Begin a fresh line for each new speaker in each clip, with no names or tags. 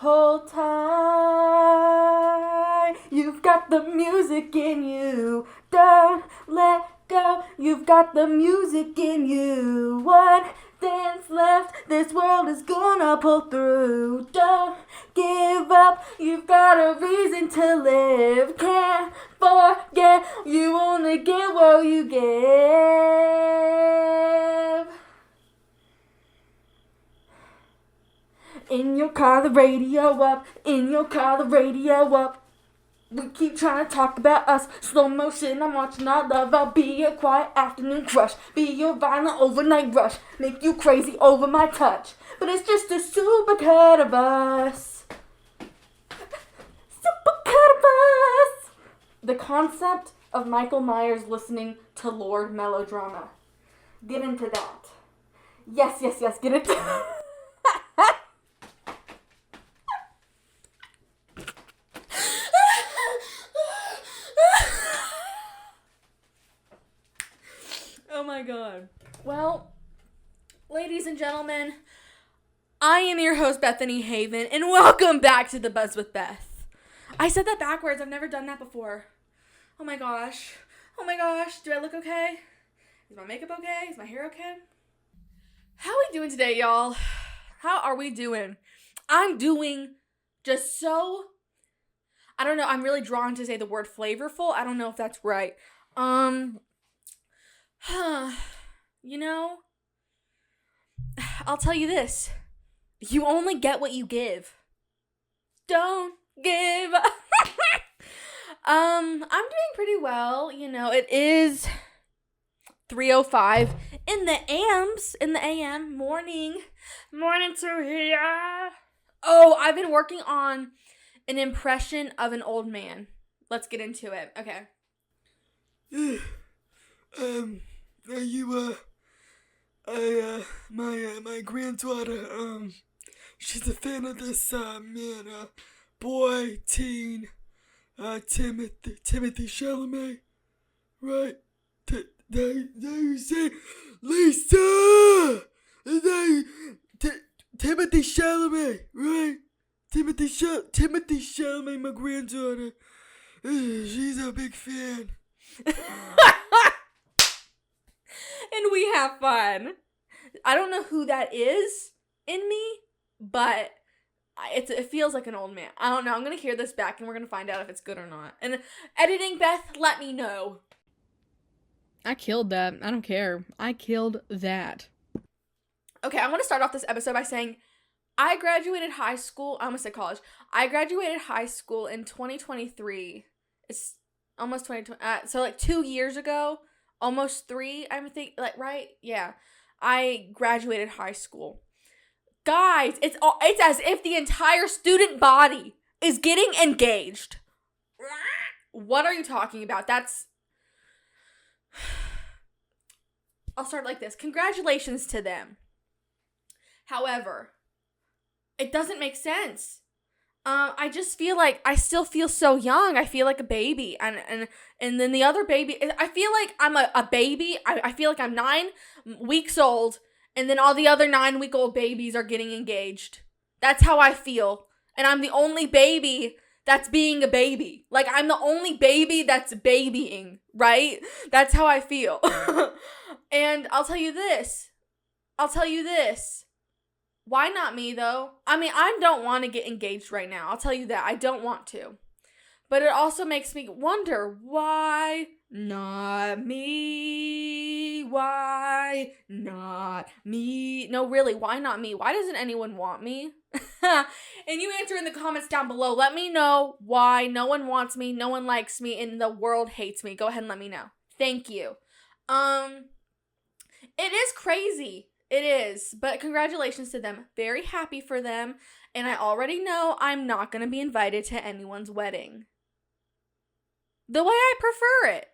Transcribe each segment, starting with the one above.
Hold tight. You've got the music in you. Don't let go. You've got the music in you. One dance left. This world is gonna pull through. Don't give up. You've got a reason to live. Can't forget. You only get what you give. In your car, the radio up. In your car, the radio up. We keep trying to talk about us. Slow motion, I'm watching our love. I'll be your quiet afternoon crush. Be your violent overnight rush. Make you crazy over my touch. But it's just a supercut of us. Supercut of us. The concept of Michael Myers listening to Lord melodrama. Get into that. Yes, get into that. Oh my god. Well, ladies and gentlemen, I am your host, Bethany Haven, and welcome back to The Buzz with Beth. I said that backwards. I've never done that before. Oh my gosh. Do I look okay? Is my makeup okay? Is my hair okay? How are we doing today, y'all? How are we doing? I'm doing just so... I don't know. I'm really drawn to say the word flavorful. I don't know if that's right. You know, I'll tell you this. You only get what you give. Don't give. I'm doing pretty well. You know, it is 3:05 in the AM, morning to here. Oh, I've been working on an impression of an old man. Let's get into it. Okay.
My granddaughter, she's a fan of this, boy, teen, Timothy Chalamet, right? You say, Lisa! Timothy Chalamet, right? Timothy Chalamet, my granddaughter, she's a big fan.
And we have fun. I don't know who that is in me, but it feels like an old man. I don't know. I'm going to hear this back and we're going to find out if it's good or not. And editing, Beth, let me know.
I killed that. I don't care. I killed that.
Okay, I want to start off this episode by saying I graduated high school. I almost said college. I graduated high school in 2023. It's almost 2020. So like 2 years ago. Almost 3, I'm thinking, like, right? Yeah. I graduated high school. Guys, it's as if the entire student body is getting engaged. What are you talking about? I'll start like this. Congratulations to them. However, it doesn't make sense. I just feel like I still feel so young. I feel like a baby. And then the other baby, I feel like I'm a baby. I feel like I'm 9 weeks old. And then all the other 9-week-old babies are getting engaged. That's how I feel. And I'm the only baby that's being a baby. Like, I'm the only baby that's babying, right? That's how I feel. And I'll tell you this. Why not me, though? I mean, I don't want to get engaged right now. I'll tell you that. I don't want to. But it also makes me wonder, why not me? Why not me? No, really, why not me? Why doesn't anyone want me? And you answer in the comments down below. Let me know why no one wants me, no one likes me, and the world hates me. Go ahead and let me know. Thank you. It is crazy. It is, but congratulations to them. Very happy for them, and I already know I'm not going to be invited to anyone's wedding. The way I prefer it.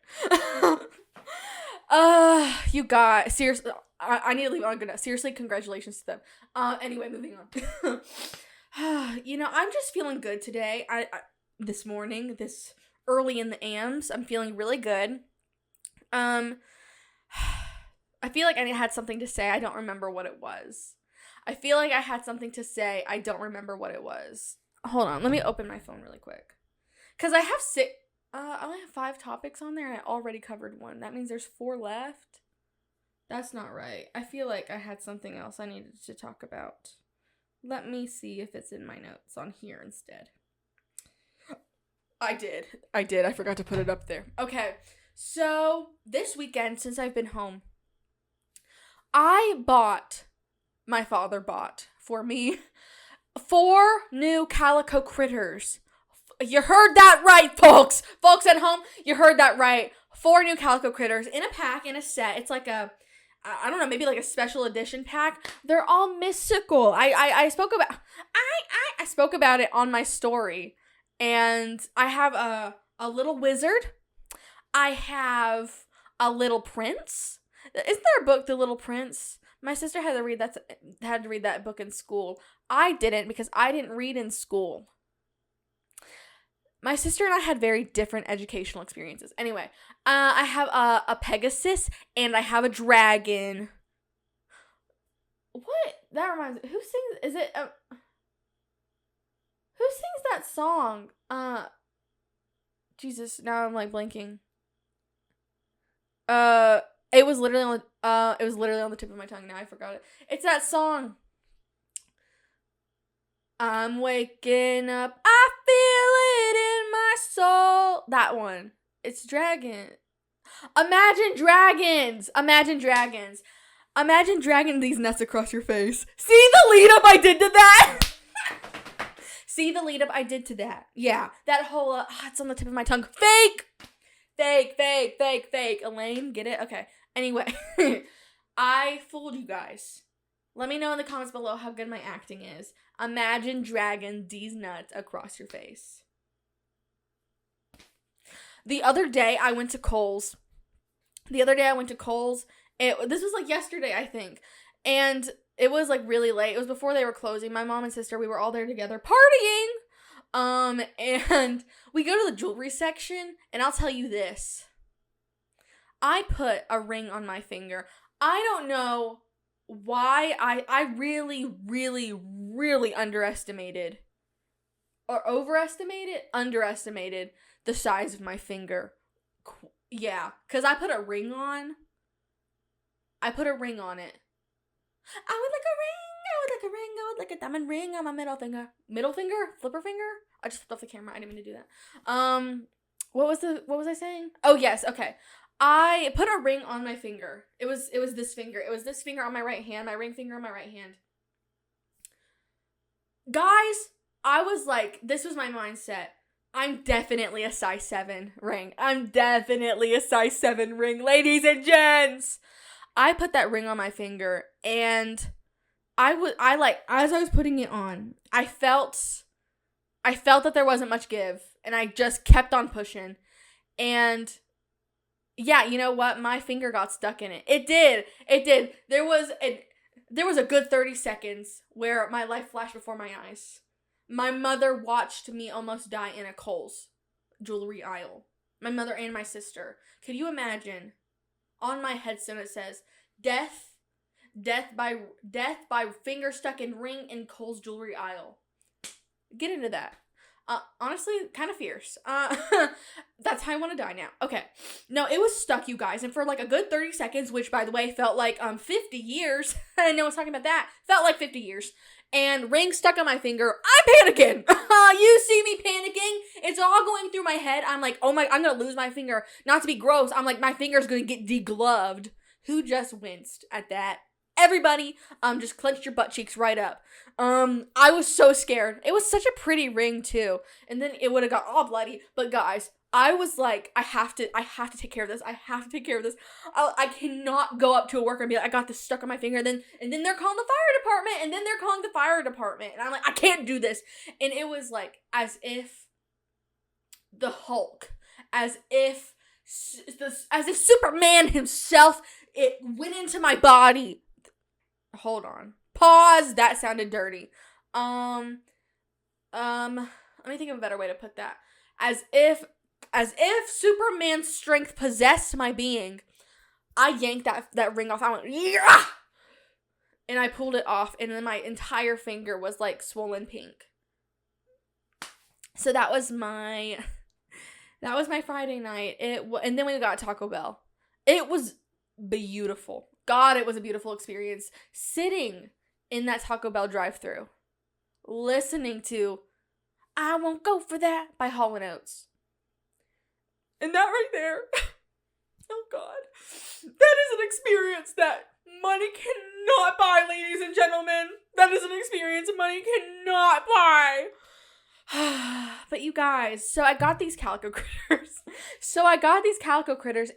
You guys, seriously, I need to leave on a good note. Seriously, congratulations to them. Anyway, moving on. You know, I'm just feeling good today. This morning, this early in the AMs, I'm feeling really good. I feel like I had something to say. I don't remember what it was. I feel like I had something to say. I don't remember what it was. hold on. Let me open my phone really quick. Because I have I only have 5 topics on there and I already covered 1. That means there's 4 left. That's not right. I feel like I had something else I needed to talk about. Let me see if it's in my notes on here instead. I did. I forgot to put it up there. Okay. So, this weekend, since I've been home, my father bought for me 4 new calico critters. You heard that right, folks. Folks at home, you heard that right. 4 new calico critters in a pack, in a set. It's like I don't know, maybe like a special edition pack. They're all mystical. I spoke about it on my story. And I have a little wizard. I have a little prince. Isn't there a book, The Little Prince? My sister had to read that book in school. I didn't because I didn't read in school. My sister and I had very different educational experiences. Anyway, I have a Pegasus and I have a dragon. What? That reminds me. Who sings? Is it? Who sings that song? Jesus. Now I'm like blanking. It was literally on the tip of my tongue. Now I forgot it. It's that song. I'm waking up, I feel it in my soul. That one. It's dragon. Imagine dragons. Imagine dragging these nuts across your face. See the lead up I did to that? See the lead up I did to that? Yeah. That whole, it's on the tip of my tongue. Fake. Elaine, get it? Okay. Anyway, I fooled you guys. Let me know in the comments below how good my acting is. Imagine dragging these nuts across your face. The other day, I went to Kohl's. This was like yesterday, I think. And it was like really late. It was before they were closing. My mom and sister, we were all there together partying. And we go to the jewelry section. And I'll tell you this. I put a ring on my finger. I don't know why I really, really, really underestimated the size of my finger. Yeah, because I put a ring on it. I would like a diamond ring on my middle finger. Flipper finger? I just flipped off the camera. I didn't mean to do that. What was I saying? Oh, yes, okay. I put a ring on my finger. It was this finger. It was this finger on my right hand, my ring finger on my right hand. Guys, I was like, this was my mindset. I'm definitely a size 7 ring. Ladies and gents. I put that ring on my finger and I like, as I was putting it on, I felt that there wasn't much give and I just kept on pushing. And yeah, you know what? My finger got stuck in it. It did. There was a good 30 seconds where my life flashed before my eyes. My mother watched me almost die in a Kohl's jewelry aisle. My mother and my sister. Could you imagine? On my headstone it says, death by finger stuck in ring in Kohl's jewelry aisle. Get into that. Honestly, kind of fierce. That's how I want to die now. Okay. No, it was stuck, you guys. And for like a good 30 seconds, which by the way felt like 50 years. No one's talking about that. Felt like 50 years. And ring stuck on my finger. I'm panicking. You see me panicking. It's all going through my head. I'm like, oh my, I'm going to lose my finger. Not to be gross. I'm like, my finger's going to get degloved. Who just winced at that? Everybody, just clenched your butt cheeks right up. I was so scared. It was such a pretty ring too. And then it would have got all bloody. But guys, I was like, I have to take care of this. I cannot go up to a worker and be like, I got this stuck on my finger. And then they're calling the fire department. And I'm like, I can't do this. And it was like, as if the Hulk, as if Superman himself, it went into my body. Hold on. Pause. That sounded dirty. Let me think of a better way to put that. As if Superman's strength possessed my being, I yanked that ring off. I went, yeah! And I pulled it off, and then my entire finger was like swollen pink. So that was my Friday night. And then we got Taco Bell. It was beautiful. God, it was a beautiful experience sitting in that Taco Bell drive-thru, listening to "I Won't Go For That" by Hall & Oates. And that right there, oh God, that is an experience that money cannot buy, ladies and gentlemen. That is an experience money cannot buy. But you guys, so I got these calico critters.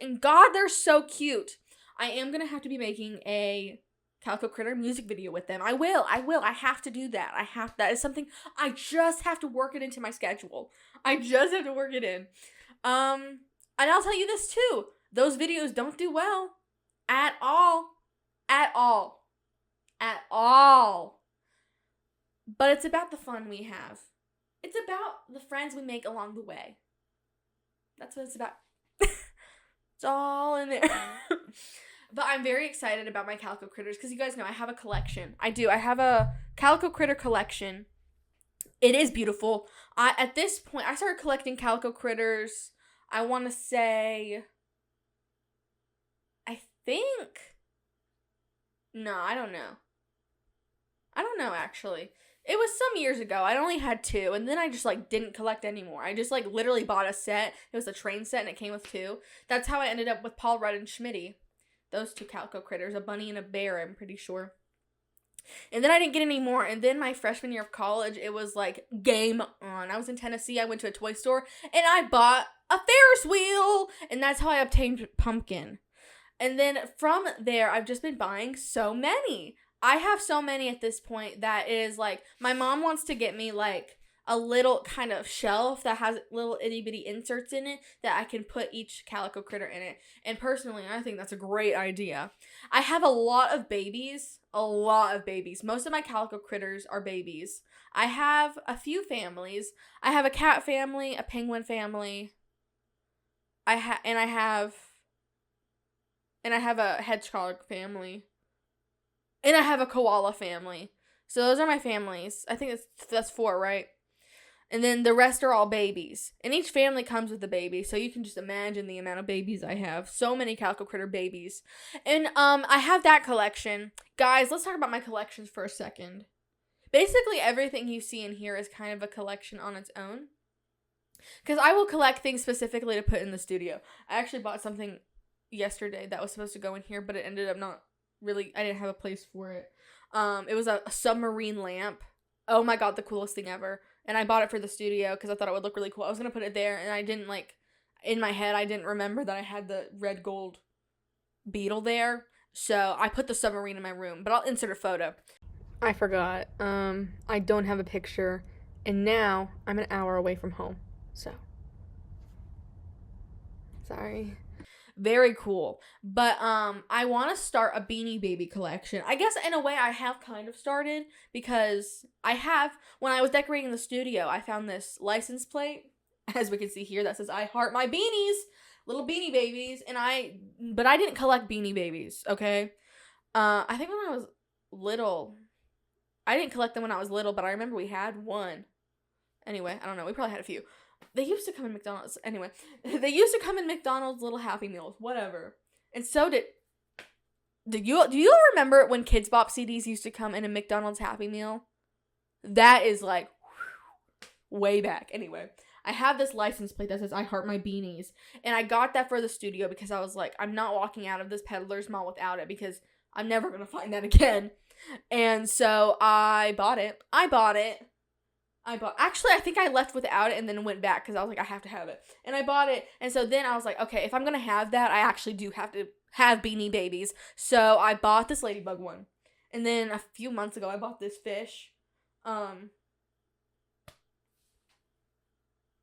And God, they're so cute. I am gonna have to be making a calico critter music video with them. I will. I have to do that. That is something I just have to work it into my schedule. I just have to work it in. And I'll tell you this too. Those videos don't do well. At all. But it's about the fun we have. It's about the friends we make along the way. That's what it's about. It's all in there. But I'm very excited about my calico critters because you guys know I have a collection. I do. I have a calico critter collection. It is beautiful. At this point, I started collecting calico critters, I want to say, no, I don't know, actually. It was some years ago. I only had 2, and then I just, didn't collect anymore. I just, literally bought a set. It was a train set, and it came with 2. That's how I ended up with Paul Rudd and Schmitty. Those 2 calico critters, a bunny and a bear, I'm pretty sure. And then I didn't get any more, and then my freshman year of college, it was, game on. I was in Tennessee, I went to a toy store, and I bought a Ferris wheel, and that's how I obtained Pumpkin. And then from there, I've just been buying so many. I have so many at this point that is my mom wants to get me a little kind of shelf that has little itty bitty inserts in it that I can put each calico critter in it. And personally, I think that's a great idea. I have a lot of babies. Most of my calico critters are babies. I have a few families. I have a cat family, a penguin family. I have a hedgehog family. And I have a koala family. So those are my families. I think that's 4, right? And then the rest are all babies. And each family comes with a baby. So you can just imagine the amount of babies I have. So many calico critter babies. And I have that collection. Guys, let's talk about my collections for a second. Basically, everything you see in here is kind of a collection on its own. Because I will collect things specifically to put in the studio. I actually bought something yesterday that was supposed to go in here, but it ended up not really, I didn't have a place for it. It was a submarine lamp. Oh my God, the coolest thing ever. And I bought it for the studio because I thought it would look really cool. I was going to put it there, and I didn't, in my head, I didn't remember that I had the red gold beetle there. So I put the submarine in my room, but I'll insert a photo. I forgot. I don't have a picture, and now I'm an hour away from home. So, sorry. Very cool. But I want to start a Beanie Baby collection. I guess in a way I have kind of started because when I was decorating the studio, I found this license plate, as we can see here, that says "I heart my beanies," little Beanie Babies, but I didn't collect Beanie Babies, okay? I think when I was little, I didn't collect them when I was little, but I remember we had one. Anyway, I don't know, we probably had a few. They used to come in McDonald's. Anyway, they used to come in McDonald's little Happy Meals, whatever. And so do you remember when Kids Bop CDs used to come in a McDonald's Happy Meal? That is way back. Anyway, I have this license plate that says "I heart my beanies," and I got that for the studio because I was like, I'm not walking out of this Peddler's Mall without it because I'm never gonna find that again. And so I bought it. Actually, I think I left without it and then went back because I was like, I have to have it. And I bought it. And so then I was like, okay, if I'm going to have that, I actually do have to have Beanie Babies. So I bought this ladybug one. And then a few months ago, I bought this fish.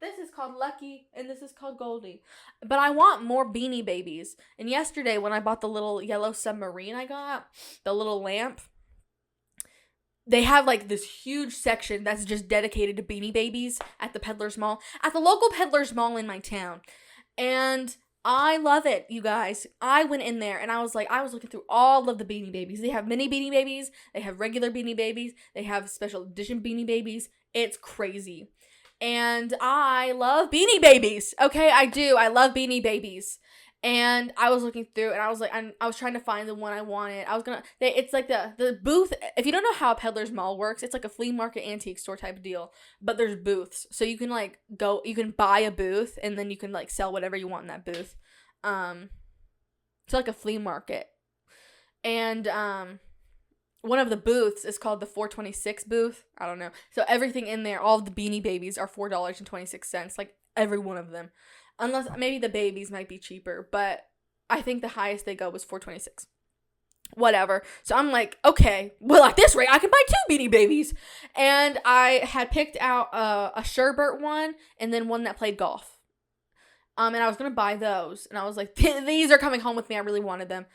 This is called Lucky, and this is called Goldie. But I want more Beanie Babies. And yesterday, when I bought the little yellow submarine I got, the little lamp, they have this huge section that's just dedicated to Beanie Babies at the Peddler's Mall. At the local Peddler's Mall in my town. And I love it, you guys. I went in there and I was looking through all of the Beanie Babies. They have mini Beanie Babies. They have regular Beanie Babies. They have special edition Beanie Babies. It's crazy. And I love Beanie Babies. Okay, I do. I love Beanie Babies. And I was looking through, and I was like, I was trying to find the one I wanted. It's like the booth. If you don't know how a Peddler's Mall works, it's like a flea market antique store type of deal. But there's booths, so you can like you can buy a booth, and then you can like sell whatever you want in that booth. It's like a flea market, and one of the booths is called the 426 booth. I don't know. So everything in there, all of the Beanie Babies are $4.26, like every one of them. Unless maybe the babies might be cheaper, but I think the highest they go was $4.26. Whatever. So I'm like, okay, well at this rate I can buy 2 Beanie Babies. And I had picked out a Sherbert one and then one that played golf. And I was gonna buy those, and I was like, these are coming home with me. I really wanted them.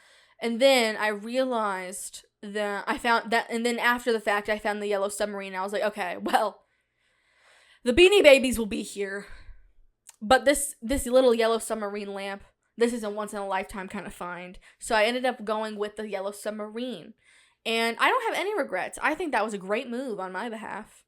And then I realized that I found that, and then after the fact, I found the Yellow Submarine. And I was like, okay, well, the Beanie Babies will be here. But this little Yellow Submarine lamp, this is a once-in-a-lifetime kind of find. So I ended up going with the Yellow Submarine. And I don't have any regrets. I think that was a great move on my behalf.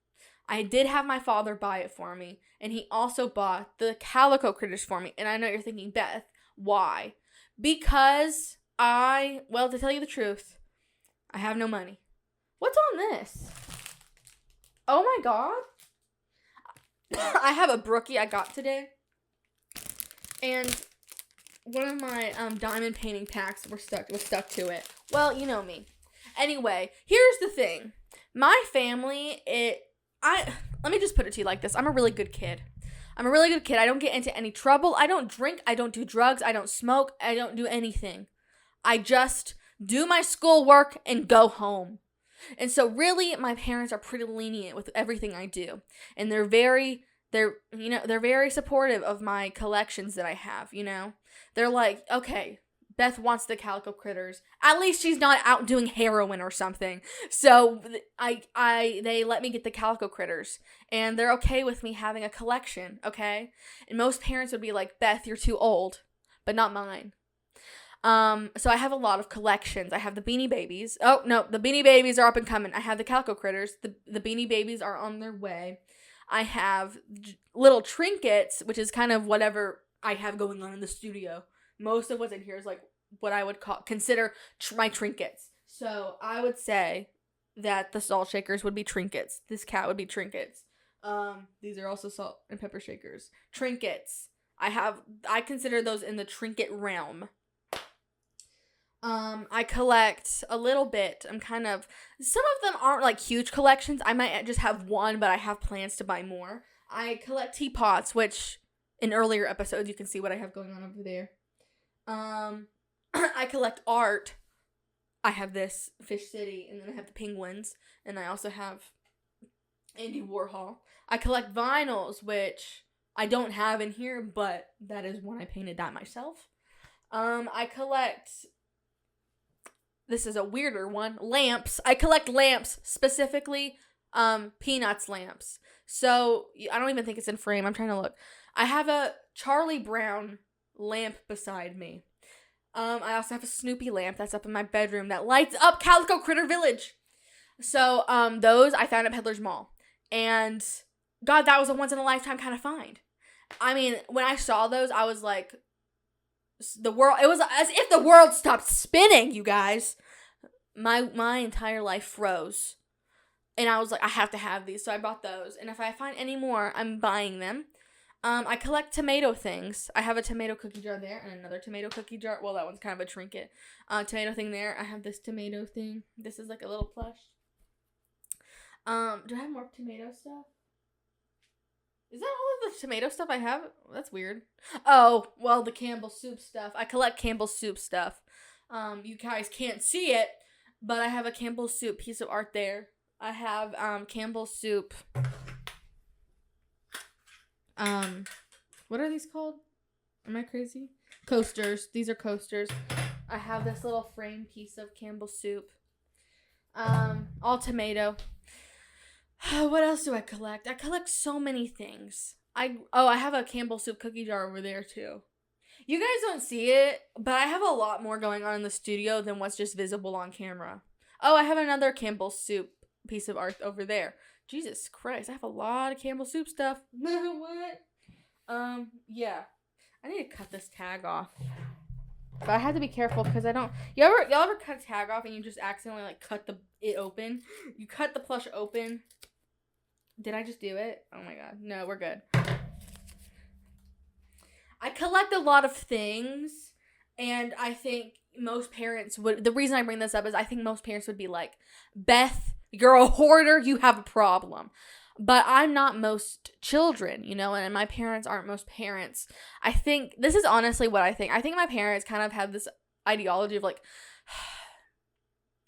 I did have my father buy it for me. And he also bought the Calico Critters for me. And I know you're thinking, Beth, why? Because well, to tell you the truth, I have no money. What's on this? Oh my god. I have a Brookie I got today. And one of my diamond painting packs was stuck to it. Well, you know me. Anyway, here's the thing. My family, let me just put it to you like this. I'm a really good kid. I don't get into any trouble. I don't drink. I don't do drugs. I don't smoke. I don't do anything. I just do my schoolwork and go home. And so really, my parents are pretty lenient with everything I do. And they're very supportive of my collections that I have, you know? They're like, okay, Beth wants the Calico Critters. At least she's not out doing heroin or something. So they let me get the Calico Critters. And they're okay with me having a collection, okay? And most parents would be like, Beth, you're too old. But not mine. So I have a lot of collections. I have the Beanie Babies. Oh, no, the Beanie Babies are up and coming. I have the Calico Critters. The Beanie Babies are on their way. I have little trinkets, which is kind of whatever I have going on in the studio. Most of what's in here is like what I would consider my trinkets. So I would say that the salt shakers would be trinkets. This cat would be trinkets. These are also salt and pepper shakers. Trinkets. I consider those in the trinket realm. I collect a little bit. Some of them aren't like huge collections. I might just have one, but I have plans to buy more. I collect teapots, which in earlier episodes you can see what I have going on over there. I collect art. I have this Fish City, and then I have the penguins, and I also have Andy Warhol. I collect vinyls, which I don't have in here, but that is one I painted that myself. I collect... This is a weirder one. Lamps. I collect lamps, specifically Peanuts lamps. So, I don't even think it's in frame. I'm trying to look. I have a Charlie Brown lamp beside me. I also have a Snoopy lamp that's up in my bedroom that lights up Calico Critter Village. So, those I found at Peddler's Mall. And, God, that was a once-in-a-lifetime kind of find. I mean, when I saw those, I was like... it was as if the world stopped spinning, you guys. My entire life froze. And I was like, I have to have these. So I bought those. And if I find any more, I'm buying them. I collect tomato things. I have a tomato cookie jar there and another tomato cookie jar. Well, that one's kind of a trinket. Tomato thing there. I have this tomato thing. This is like a little plush. Do I have more tomato stuff? Is that all of the tomato stuff I have? That's weird. Oh, well, the Campbell Soup stuff. I collect Campbell Soup stuff. You guys can't see it, but I have a Campbell Soup piece of art there. I have Campbell Soup. What are these called? Am I crazy? Coasters. These are coasters. I have this little frame piece of Campbell Soup. All tomato. What else do I collect? I collect so many things. I have a Campbell Soup cookie jar over there too. You guys don't see it, but I have a lot more going on in the studio than what's just visible on camera. Oh, I have another Campbell Soup piece of art over there. Jesus Christ, I have a lot of Campbell soup stuff. What? Yeah. I need to cut this tag off. But I have to be careful because I don't. Y'all ever cut a tag off and you just accidentally like cut it open? You cut the plush open. Did I just do it? Oh my god. No, we're good. I collect a lot of things, and I think most parents would. The reason I bring this up is I think most parents would be like, Beth, you're a hoarder. You have a problem. But I'm not most children, you know, and my parents aren't most parents. I think, this is honestly what I think. I think my parents kind of have this ideology of like,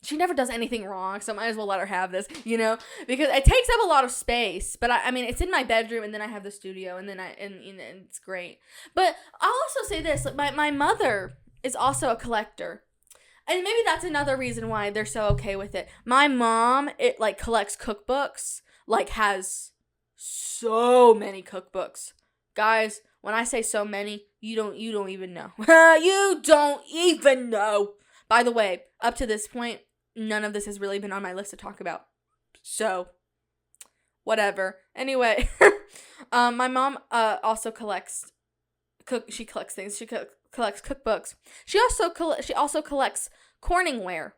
she never does anything wrong, so I might as well let her have this, you know, because it takes up a lot of space. But I mean, it's in my bedroom, and then I have the studio, and then and it's great. But I'll also say this, like my mother is also a collector. And maybe that's another reason why they're so okay with it. My mom, like collects cookbooks. Like, has so many cookbooks. Guys, when I say so many, you don't even know. You don't even know. By the way, up to this point, none of this has really been on my list to talk about. So, whatever. Anyway, my mom also collects she collects things. She collects cookbooks. She also collects Corningware.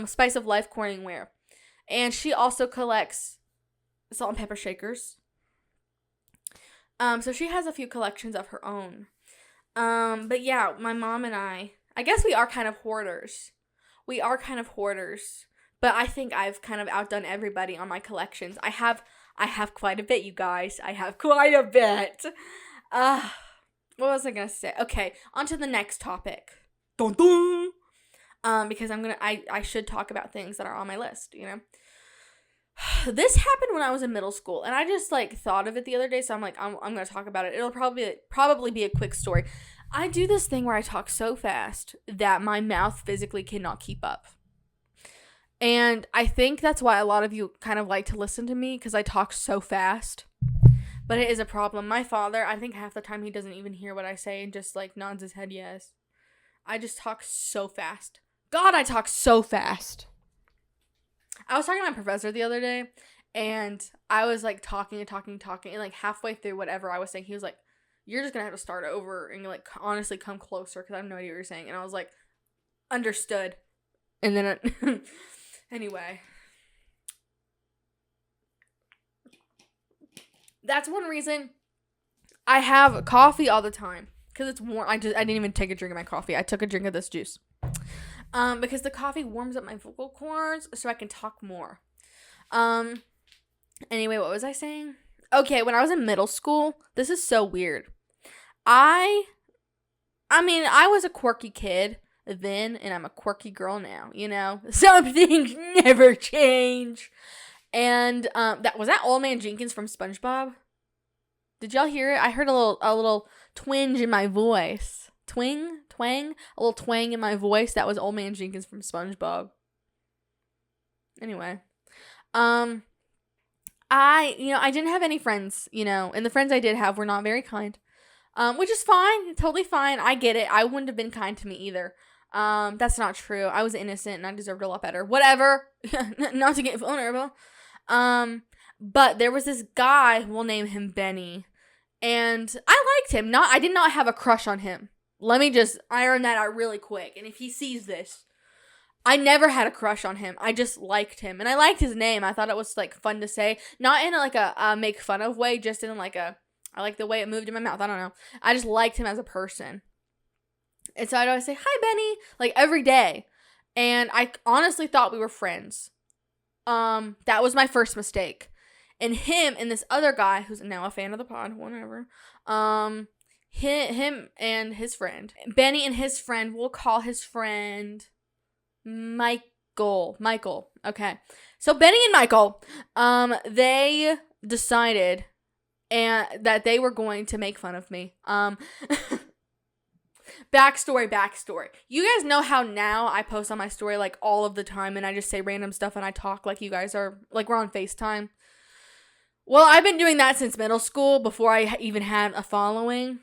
Spice of Life Corningware. And she also collects salt and pepper shakers. So she has a few collections of her own. But yeah, my mom and I guess we are kind of hoarders. But I think I've kind of outdone everybody on my collections. I have quite a bit, you guys. I have quite a bit. What was I gonna say? Okay, on to the next topic. Dun dun! Because I should talk about things that are on my list, you know? This happened when I was in middle school, and I just like thought of it the other day, so I'm like, I'm gonna talk about it. It'll probably be a quick story. I do this thing where I talk so fast that my mouth physically cannot keep up, and I think that's why a lot of you kind of like to listen to me, because I talk so fast. But it is a problem. My father, I think half the time he doesn't even hear what I say and just like nods his head yes. I just talk so fast. God, I talk so fast. I was talking to my professor the other day, and I was, like, talking, and, like, halfway through whatever I was saying, he was like, you're just gonna have to start over and, like, honestly come closer, because I have no idea what you're saying, and I was like, understood, and then, anyway, that's one reason I have coffee all the time, because it's warm. I didn't even take a drink of my coffee. I took a drink of this juice. Because the coffee warms up my vocal cords so I can talk more. Anyway, what was I saying? Okay, when I was in middle school, this is so weird. I mean, I was a quirky kid then, and I'm a quirky girl now, you know? Some things never change. And, was that Old Man Jenkins from SpongeBob? Did y'all hear it? I heard a little twinge in my voice. Twang? A little twang in my voice. That was Old Man Jenkins from SpongeBob. Anyway. I didn't have any friends, you know, and the friends I did have were not very kind. Which is fine. Totally fine. I get it. I wouldn't have been kind to me either. That's not true. I was innocent and I deserved a lot better. Whatever. Not to get vulnerable. But there was this guy, we'll name him Benny, and I liked him. I did not have a crush on him. Let me just iron that out really quick. And if he sees this, I never had a crush on him. I just liked him. And I liked his name. I thought it was, like, fun to say. Not in, like, a make fun of way. Just in, like, I like the way it moved in my mouth. I don't know. I just liked him as a person. And so I'd always say, hi, Benny. Like, every day. And I honestly thought we were friends. That was my first mistake. And him and this other guy, who's now a fan of the pod, whatever, him and his friend, Benny and his friend, we'll call his friend Michael, okay, so Benny and Michael, they decided that they were going to make fun of me, backstory, you guys know how now I post on my story, like, all of the time, and I just say random stuff, and I talk like you guys are, like, we're on FaceTime. Well, I've been doing that since middle school, before I even had a following.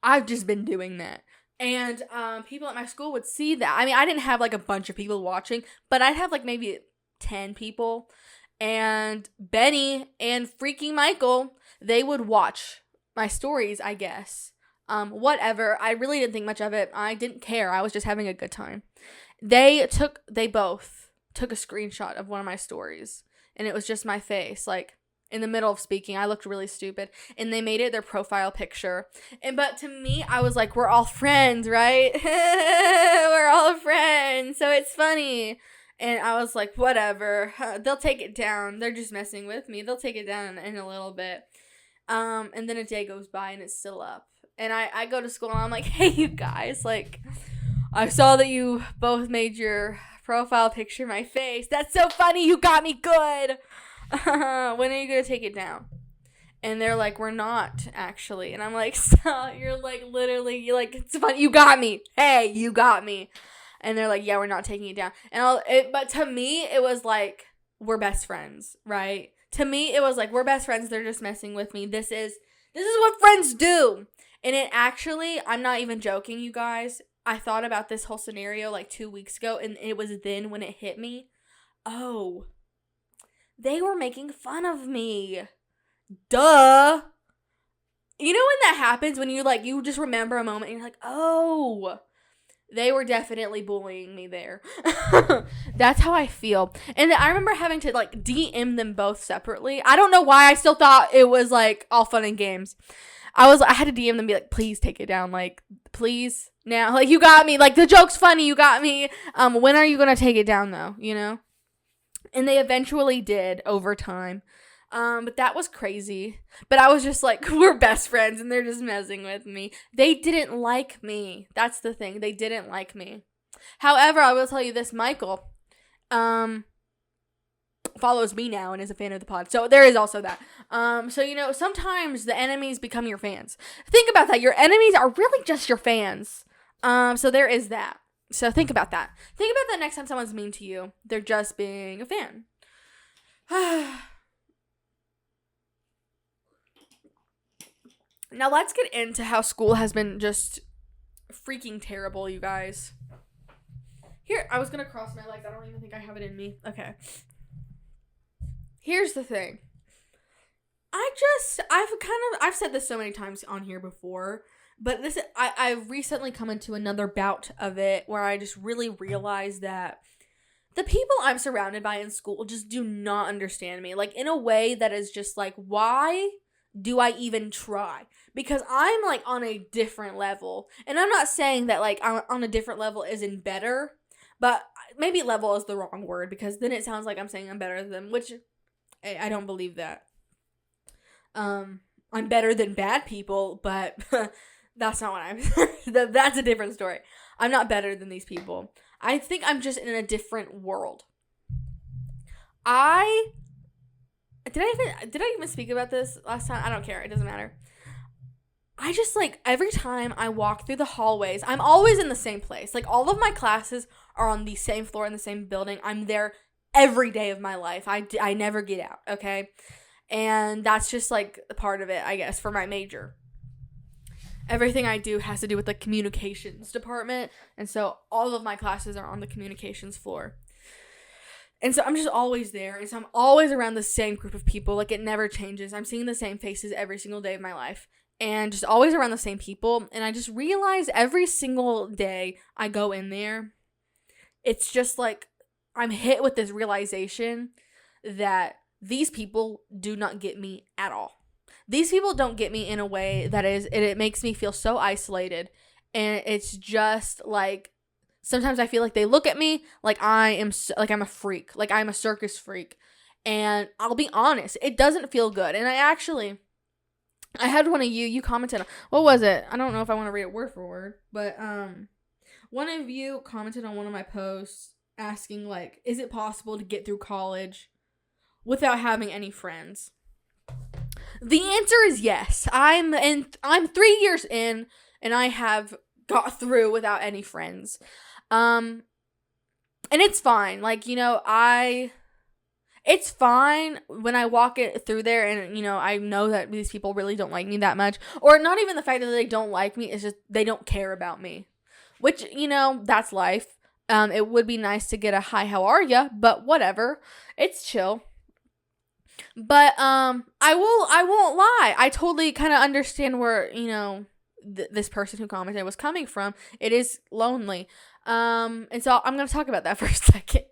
I've just been doing that. And people at my school would see that. I mean, I didn't have, like, a bunch of people watching, but I'd have, like, maybe 10 people. And Benny and freaking Michael, they would watch my stories, I guess. Whatever. I really didn't think much of it. I didn't care. I was just having a good time. They both took a screenshot of one of my stories, and it was just my face, like, in the middle of speaking. I looked really stupid, and they made it their profile picture. But to me, I was like, we're all friends, right? We're all friends, so it's funny. And I was like, whatever. They'll take it down. They're just messing with me. They'll take it down in a little bit. And then a day goes by, and it's still up. And I go to school, and I'm like, hey, you guys, like, I saw that you both made your profile picture my face. That's so funny. You got me good. When are you going to take it down? And they're like, we're not, actually. And I'm like, so you're like, literally, you're like, it's funny. You got me. Hey, you got me. And they're like, yeah, we're not taking it down. But to me, it was like, we're best friends, right? To me, it was like, we're best friends. They're just messing with me. This is what friends do. And it actually, I'm not even joking, you guys. I thought about this whole scenario like 2 weeks ago, and it was then when it hit me. Oh, they were making fun of me. Duh. You know when that happens, when you just remember a moment and you're like, oh, they were definitely bullying me there. That's how I feel. And I remember having to like DM them both separately. I don't know why I still thought it was like all fun and games. I had to DM them and be like, please take it down. Like, please now. Like, you got me. Like, the joke's funny. You got me. When are you going to take it down though? You know? And they eventually did over time. But that was crazy. But I was just like, we're best friends and they're just messing with me. They didn't like me. That's the thing. They didn't like me. However, I will tell you this, Michael, follows me now and is a fan of the pod. So there is also that. So, you know, sometimes the enemies become your fans. Think about that. Your enemies are really just your fans. So there is that. So think about that. Think about that next time someone's mean to you. They're just being a fan. Now let's get into how school has been just freaking terrible, you guys. Here, I was going to cross my legs. I don't even think I have it in me. Okay. Here's the thing. I've said this so many times on here before, but I've recently come into another bout of it where I just really realized that the people I'm surrounded by in school just do not understand me. Like, in a way that is just like, why do I even try? Because I'm like on a different level. And I'm not saying that like I'm on a different level isn't better, but maybe level is the wrong word because then it sounds like I'm saying I'm better than them, which I don't believe that. I'm better than bad people, but that's not what I'm that's a different story. I'm not better than these people. I think I'm just in a different world. Did I even speak about this last time? I don't care. It doesn't matter. I just like every time I walk through the hallways, I'm always in the same place. Like all of my classes are on the same floor in the same building. I'm there every day of my life. I never get out, okay? And that's just like a part of it, I guess, for my major. Everything I do has to do with the communications department. And so all of my classes are on the communications floor. And so I'm just always there. And so I'm always around the same group of people. Like it never changes. I'm seeing the same faces every single day of my life. And just always around the same people. And I just realize every single day I go in there, it's just like I'm hit with this realization that these people do not get me at all. These people don't get me in a way that it makes me feel so isolated. And it's just like, sometimes I feel like they look at me like I'm a freak, like I'm a circus freak. And I'll be honest, it doesn't feel good. And I had one of you commented on, what was it? I don't know if I want to read it word for word, but one of you commented on one of my posts asking like, is it possible to get through college without having any friends? The answer is yes. I'm 3 years in and I have got through without any friends. And it's fine. Like, you know, it's fine when I walk it through there and, you know, I know that these people really don't like me that much. Or not even the fact that they don't like me, it's just they don't care about me. Which, you know, that's life. It would be nice to get a hi, how are ya? But whatever. It's chill. But I won't lie. I totally kind of understand where, this person who commented was coming from. It is lonely. And so I'm going to talk about that for a second.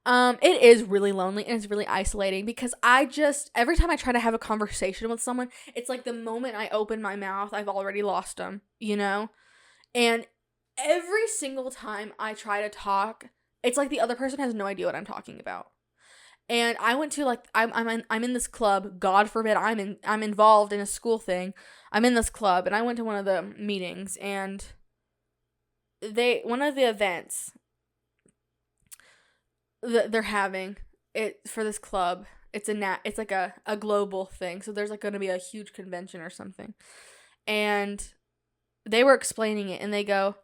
It is really lonely and it's really isolating because every time I try to have a conversation with someone, it's like the moment I open my mouth, I've already lost them, And every single time I try to talk, it's like the other person has no idea what I'm talking about. And I went to I'm in this club. God forbid I'm involved in a school thing. I'm in this club and I went to one of the meetings and one of the events that they're having it for this club. It's like a global thing. So there's like going to be a huge convention or something. And they were explaining it and they go,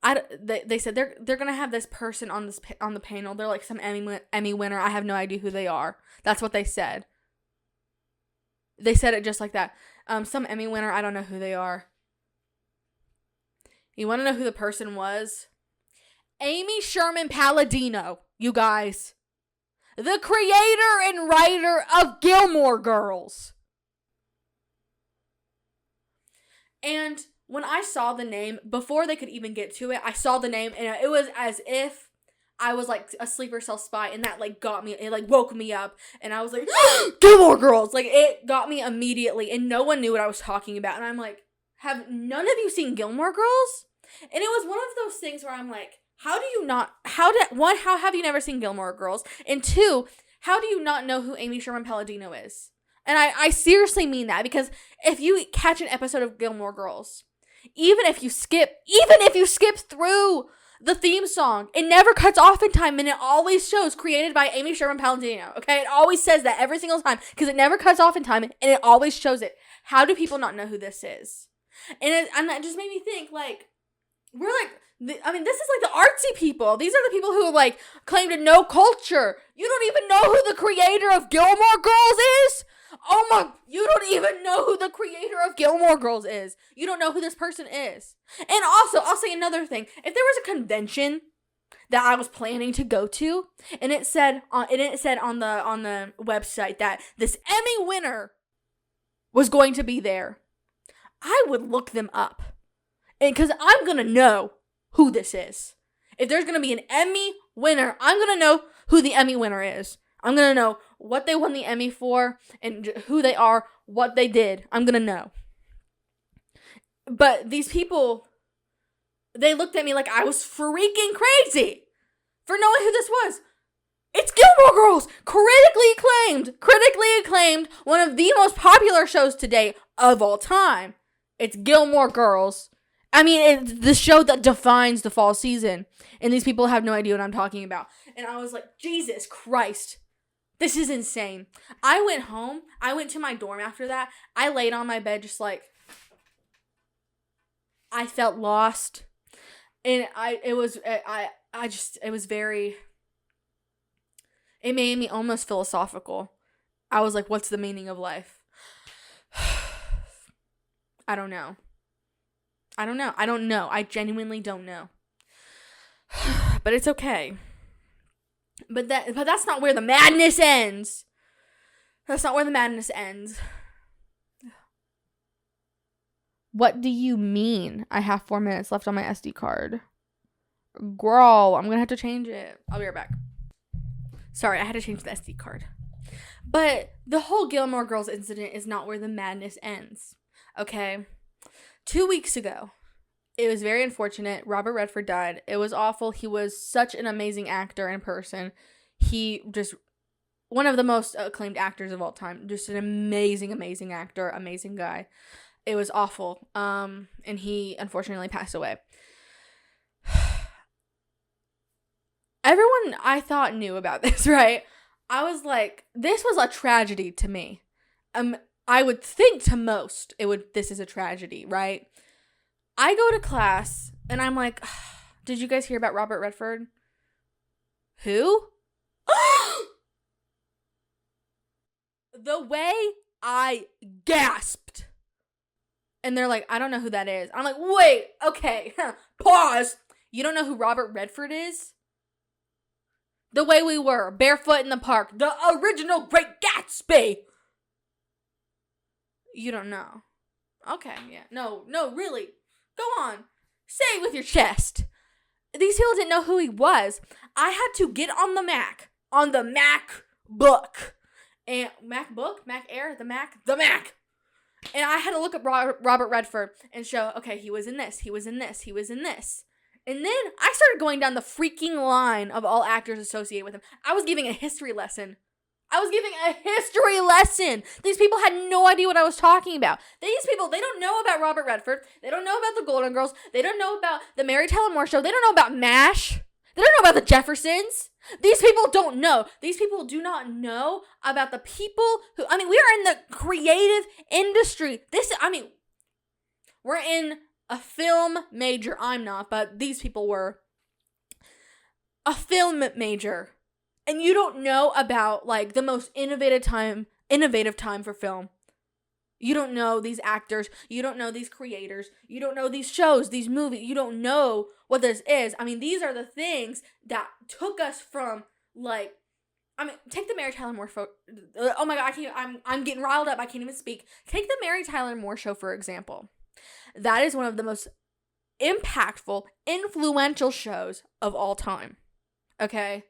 they said they're gonna have this person on the panel. They're like some Emmy winner. I have no idea who they are. That's what they said. They said it just like that. Some Emmy winner. I don't know who they are. You want to know who the person was? Amy Sherman Palladino. You guys, the creator and writer of Gilmore Girls. And when I saw the name, before they could even get to it, I saw the name and it was as if I was like a sleeper cell spy and that like got me, it like woke me up and I was like, Gilmore Girls! Like it got me immediately and no one knew what I was talking about. And I'm like, have none of you seen Gilmore Girls? And it was one of those things where I'm like, how have you never seen Gilmore Girls? And two, how do you not know who Amy Sherman Palladino is? And I seriously mean that because if you catch an episode of Gilmore Girls, even if you skip through the theme song, it never cuts off in time and it always shows created by Amy Sherman Palladino. Okay, it always says that every single time because it never cuts off in time and it always shows it. How do people not know who this is? And that just made me think like we're like. This is like the artsy people. These are the people who like claim to know culture. You don't even know who the creator of Gilmore Girls is? Oh my, you don't even know who the creator of Gilmore Girls is. You don't know who this person is. And also, I'll say another thing. If there was a convention that I was planning to go to, and it said on the website that this Emmy winner was going to be there, I would look them up. And because I'm going to know who this is. If there's going to be an Emmy winner, I'm going to know who the Emmy winner is. I'm going to know what they won the Emmy for and who they are, what they did. I'm going to know. But these people, they looked at me like I was freaking crazy for knowing who this was. It's Gilmore Girls, critically acclaimed, one of the most popular shows today of all time. It's Gilmore Girls. I mean, it's the show that defines the fall season. And these people have no idea what I'm talking about. And I was like, Jesus Christ. This is insane. I went home. I went to my dorm after that. I laid on my bed just like, I felt lost. And it made me almost philosophical. I was like, what's the meaning of life? I don't know. I genuinely don't know. But it's okay. But that's not where the madness ends. What do you mean I have 4 minutes left on my SD card? Girl, I'm going to have to change it. I'll be right back. Sorry, I had to change the SD card. But the whole Gilmore Girls incident is not where the madness ends. Okay? 2 weeks ago, it was very unfortunate. Robert Redford died. It was awful. He was such an amazing actor in person. He just, one of the most acclaimed actors of all time. Just an amazing, amazing actor. Amazing guy. It was awful. And he unfortunately passed away. Everyone I thought knew about this, right? I was like, this was a tragedy to me. I would think to most this is a tragedy, right? I go to class and I'm like, did you guys hear about Robert Redford? Who? The way I gasped. And they're like, I don't know who that is. I'm like, wait, okay, pause. You don't know who Robert Redford is? The way we were, barefoot in the park. The original Great Gatsby. You don't know. Okay, yeah. No, really. Go on. Say it with your chest. These people didn't know who he was. I had to get on the Mac. On the MacBook. And MacBook? Mac Air? The Mac? And I had to look up Robert Redford and show, okay, he was in this. And then I started going down the freaking line of all actors associated with him. I was giving a history lesson. These people had no idea what I was talking about. These people, they don't know about Robert Redford. They don't know about the Golden Girls. They don't know about the Mary Tyler Moore Show. They don't know about MASH. They don't know about the Jeffersons. These people don't know. These people do not know about the people who, we are in the creative industry. We're in a film major. I'm not, but these people were a film major. And you don't know about, like, the most innovative time for film. You don't know these actors. You don't know these creators. You don't know these shows, these movies. You don't know what this is. These are the things that took us from, like, take the Mary Tyler Moore show. Oh my God, I'm getting riled up. I can't even speak. Take the Mary Tyler Moore Show, for example. That is one of the most impactful, influential shows of all time. Okay?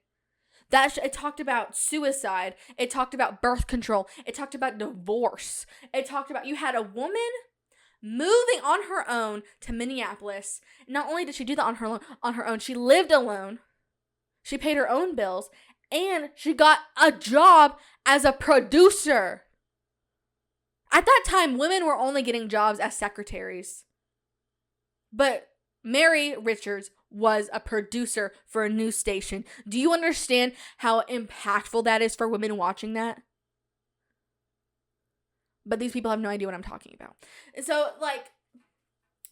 It talked about suicide. It talked about birth control. It talked about divorce. It talked about, you had a woman moving on her own to Minneapolis. Not only did she do that on her own, she lived alone. She paid her own bills. And she got a job as a producer. At that time, women were only getting jobs as secretaries. But Mary Richards was a producer for a news station. Do you understand how impactful that is for women watching that? But these people have no idea what I'm talking about. And so,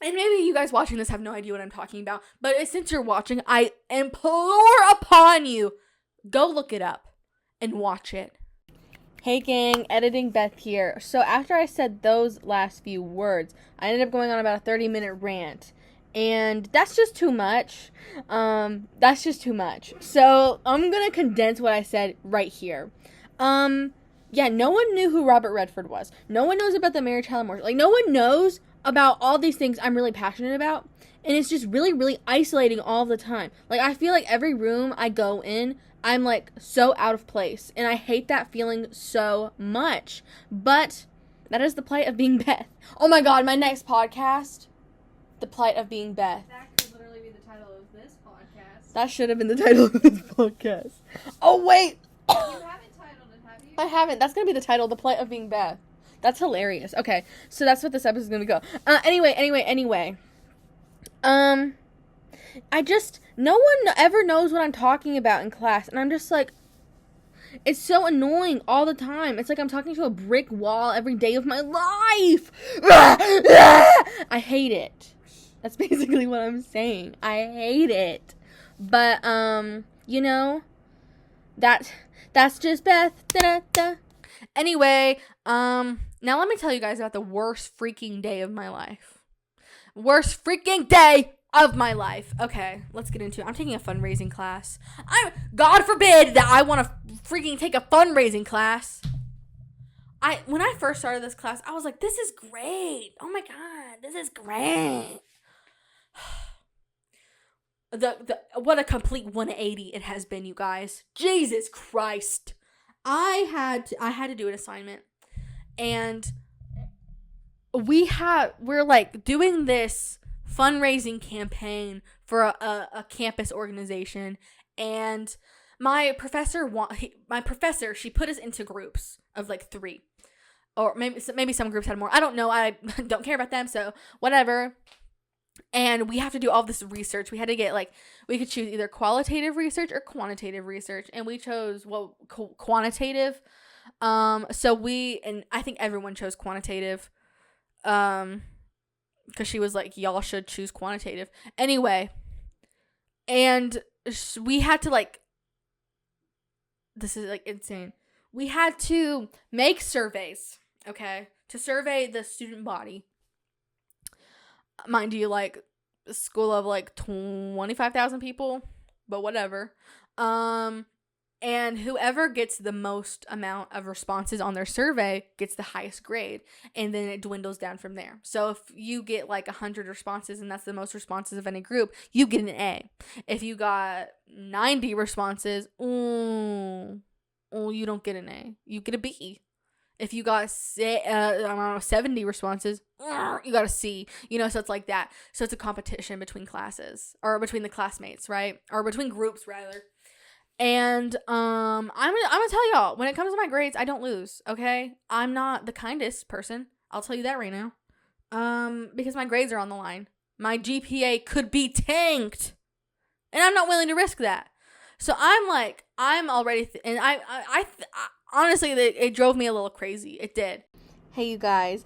and maybe you guys watching this have no idea what I'm talking about, but since you're watching, I implore upon you, go look it up and watch it. Hey gang, editing Beth here. So after I said those last few words, I ended up going on about a 30-minute rant. And that's just too much. So I'm going to condense what I said right here. Yeah, no one knew who Robert Redford was. No one knows about the Mary Tyler Moore. No one knows about all these things I'm really passionate about. And it's just really, really isolating all the time. I feel like every room I go in, I'm, so out of place. And I hate that feeling so much. But that is the plight of being Beth. Oh my God, my next podcast... The Plight of Being Beth.
That could literally be the title of this podcast.
That should have been the title of this podcast. Oh, wait!
You haven't titled it, have you?
I haven't. That's going to be the title, The Plight of Being Beth. That's hilarious. Okay, so that's what this episode is going to go. Anyway. No one ever knows what I'm talking about in class, and I'm just it's so annoying all the time. It's like I'm talking to a brick wall every day of my life. I hate it. That's basically what I'm saying. I hate it. But, that's just Beth. Da-da-da. Anyway, now let me tell you guys about the worst freaking day of my life. Worst freaking day of my life. Okay, let's get into it. I'm taking a fundraising class. God forbid that I want to freaking take a fundraising class. When I first started this class, I was like, this is great. Oh my God, this is great. What a complete 180 it has been, you guys. Jesus Christ. I had to do an assignment, and we're doing this fundraising campaign for a campus organization, and my professor, she put us into groups of 3, or maybe some groups had more. I don't know. I don't care about them, so whatever. And we have to do all this research. We had to get we could choose either qualitative research or quantitative research, and we chose quantitative. And I think everyone chose quantitative. Because she was like, y'all should choose quantitative. Anyway, and we had to this is insane. We had to make surveys, okay, to survey the student body. Mind you, a school of 25,000 people, but whatever. And whoever gets the most amount of responses on their survey gets the highest grade. And then it dwindles down from there. So if you get like 100 responses and that's the most responses of any group, you get an A. If you got 90 responses, you don't get an A. You get a B. If you got, 70 responses, you got a C. So it's like that. So it's a competition between classes. Or between the classmates, right? Or between groups, rather. And I'm gonna tell y'all, when it comes to my grades, I don't lose, okay? I'm not the kindest person. I'll tell you that right now. Because my grades are on the line. My GPA could be tanked. And I'm not willing to risk that. So I'm already, and I honestly, it drove me a little crazy. It did. Hey, you guys.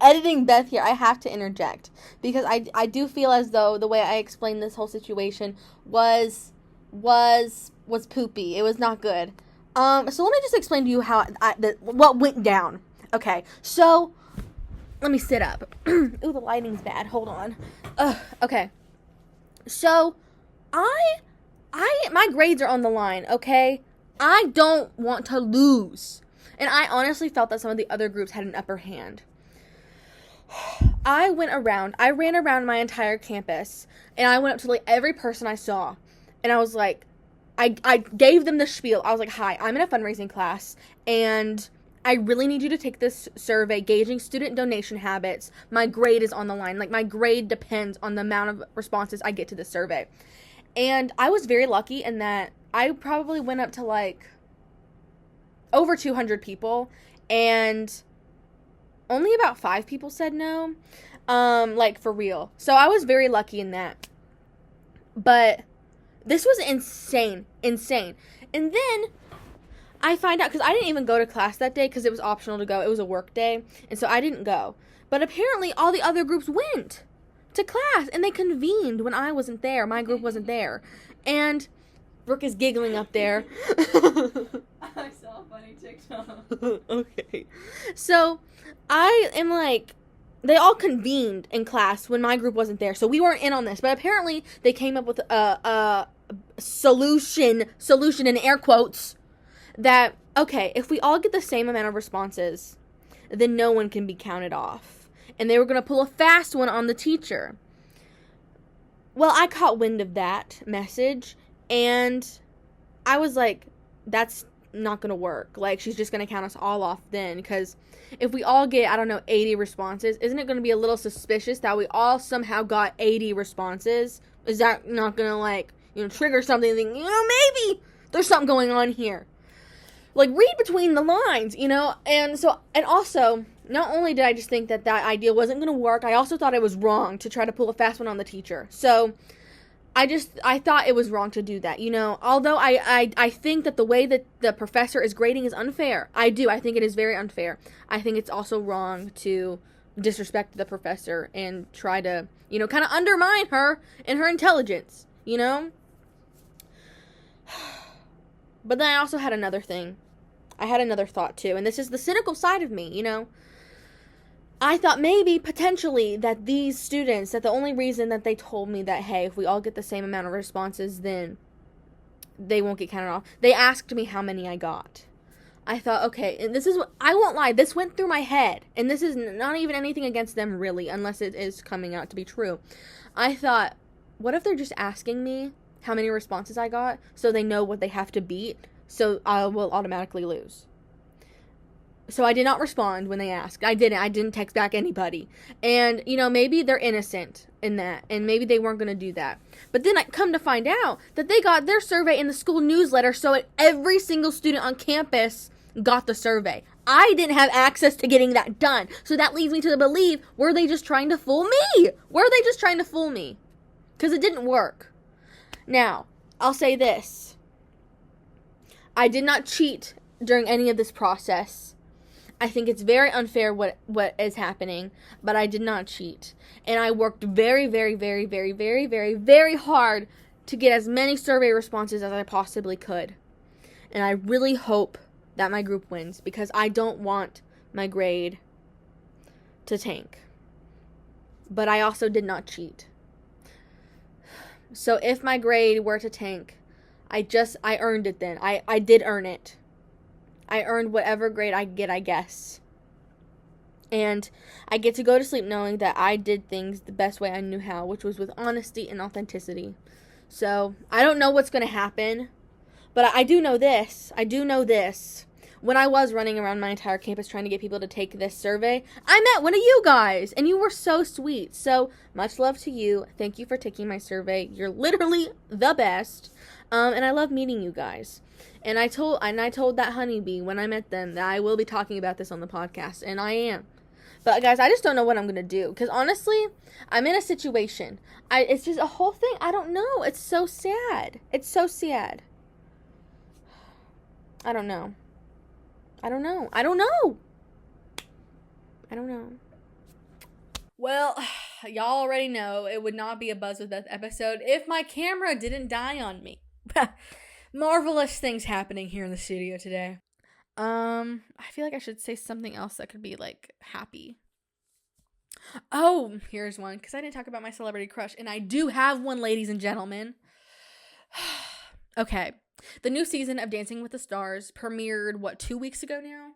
Editing Beth here, I have to interject. Because I do feel as though the way I explained this whole situation was poopy. It was not good. So let me just explain to you how what went down. Okay, so let me sit up. Ooh, the lighting's bad. Hold on. Okay. So my grades are on the line. Okay, I don't want to lose, and I honestly felt that some of the other groups had an upper hand. I ran around my entire campus, and I went up to like every person I saw. And I was like, I gave them the spiel. I was like, hi, I'm in a fundraising class, and I really need you to take this survey, gauging student donation habits. My grade is on the line. Like, my grade depends on the amount of responses I get to this survey. And I was very lucky in that I probably went up to, like, over 200 people, and only about 5 people said no. Like, for real. So I was very lucky in that. But this was insane. And then I find out, because I didn't even go to class that day because it was optional to go. It was a work day, and so I didn't go. But apparently all the other groups went to class, and they convened when I wasn't there. My group wasn't there. And Brooke is giggling up there.
I saw a funny TikTok.
Okay. So I am like, they all convened in class when my group wasn't there. So we weren't in on this. But apparently they came up with a solution in air quotes, that, okay, if we all get the same amount of responses, then no one can be counted off. And they were going to pull a fast one on the teacher. Well, I caught wind of that message, and I was like, that's not going to work. Like, she's just going to count us all off then, because if we all get, 80 responses, isn't it going to be a little suspicious that we all somehow got 80 responses? Is that not going to, trigger something, think, maybe there's something going on here. Like, read between the lines, and also, not only did I just think that idea wasn't going to work, I also thought it was wrong to try to pull a fast one on the teacher. So I thought it was wrong to do that, although I think that the way that the professor is grading is unfair. I think it is very unfair. I think it's also wrong to disrespect the professor and try to, kind of undermine her and her intelligence, But then I also had another thing. I had another thought too, and this is the cynical side of me, I thought maybe, potentially, that these students, that the only reason that they told me that, hey, if we all get the same amount of responses, then they won't get counted off. They asked me how many I got. I thought, okay, and this is what, I won't lie, this went through my head, and this is not even anything against them, really, unless it is coming out to be true. I thought, what if they're just asking me how many responses I got, so they know what they have to beat, so I will automatically lose. So I did not respond when they asked. I didn't text back anybody. And, maybe they're innocent in that, and maybe they weren't going to do that. But then I come to find out that they got their survey in the school newsletter, so every single student on campus got the survey. I didn't have access to getting that done. So that leads me to believe, were they just trying to fool me? Because it didn't work. Now, I'll say this. I did not cheat during any of this process. I think it's very unfair what is happening, but I did not cheat. And I worked very, very, very, very, very, very, very hard to get as many survey responses as I possibly could. And I really hope that my group wins, because I don't want my grade to tank. But I also did not cheat. So if my grade were to tank, I earned it then. I did earn it. I earned whatever grade I get, I guess. And I get to go to sleep knowing that I did things the best way I knew how, which was with honesty and authenticity. So, I don't know what's going to happen, but I do know this. When I was running around my entire campus trying to get people to take this survey, I met one of you guys, and you were so sweet. So, much love to you. Thank you for taking my survey. You're literally the best. And I love meeting you guys. And I told that honeybee when I met them that I will be talking about this on the podcast, and I am. But guys, I just don't know what I'm going to do. Because honestly, I'm in a situation. It's just a whole thing. I don't know. It's so sad. I don't know. Well, y'all already know it would not be a Buzz with Beth episode if my camera didn't die on me. Marvelous things happening here in the studio today. I feel like I should say something else that could be, like, happy. Oh, here's one, because I didn't talk about my celebrity crush, and I do have one, ladies and gentlemen. Okay, the new season of Dancing with the Stars premiered, 2 weeks ago now?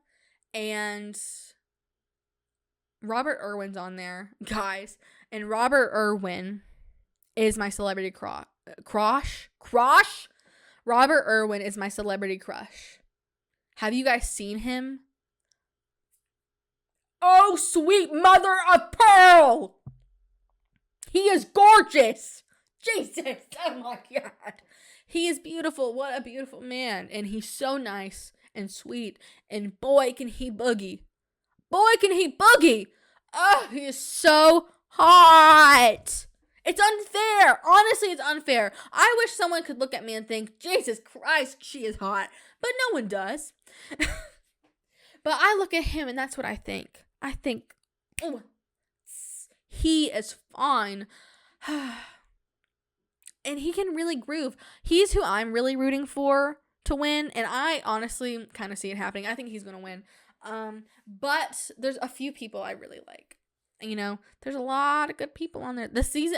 And Robert Irwin's on there, guys, and Robert Irwin is my celebrity crush. Robert Irwin is my celebrity crush. Have you guys seen him? Oh, sweet mother of pearl! He is gorgeous! Jesus, oh my God. He is beautiful. What a beautiful man. And he's so nice and sweet. And boy, can he boogie. Oh, he is so hot. It's unfair. Honestly, it's unfair. I wish someone could look at me and think, Jesus Christ, she is hot. But no one does. But I look at him and that's what I think. I think, oh, he is fine. And he can really groove. He's who I'm really rooting for to win. And I honestly kind of see it happening. I think he's going to win. But there's a few people I really like. You know, there's a lot of good people on there. This season,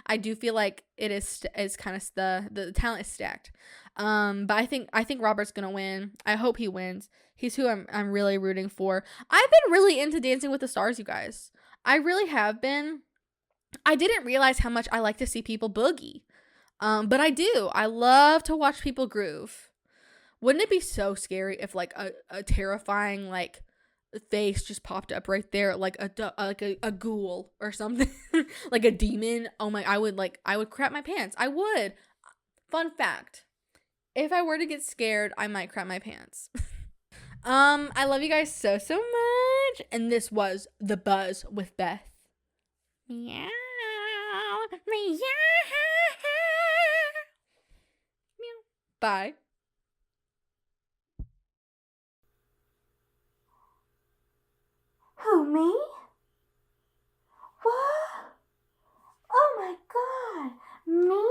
I do feel like it is kind of the talent is stacked. But I think Robert's gonna win. I hope he wins. He's who I'm really rooting for. I've been really into Dancing with the Stars, you guys. I really have been. I didn't realize how much I like to see people boogie. But I do. I love to watch people groove. Wouldn't it be so scary if like a terrifying like face just popped up right there, like a ghoul or something, like a demon? Oh my! I would crap my pants. I would. Fun fact: if I were to get scared, I might crap my pants. I love you guys so much, and this was The Buzz with Beth. Meow, meow, meow. Bye.
Who, me? What? Oh my God, me?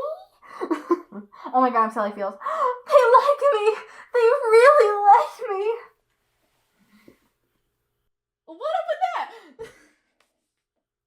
Oh my God, I'm Sally Fields. They like me. They really like me.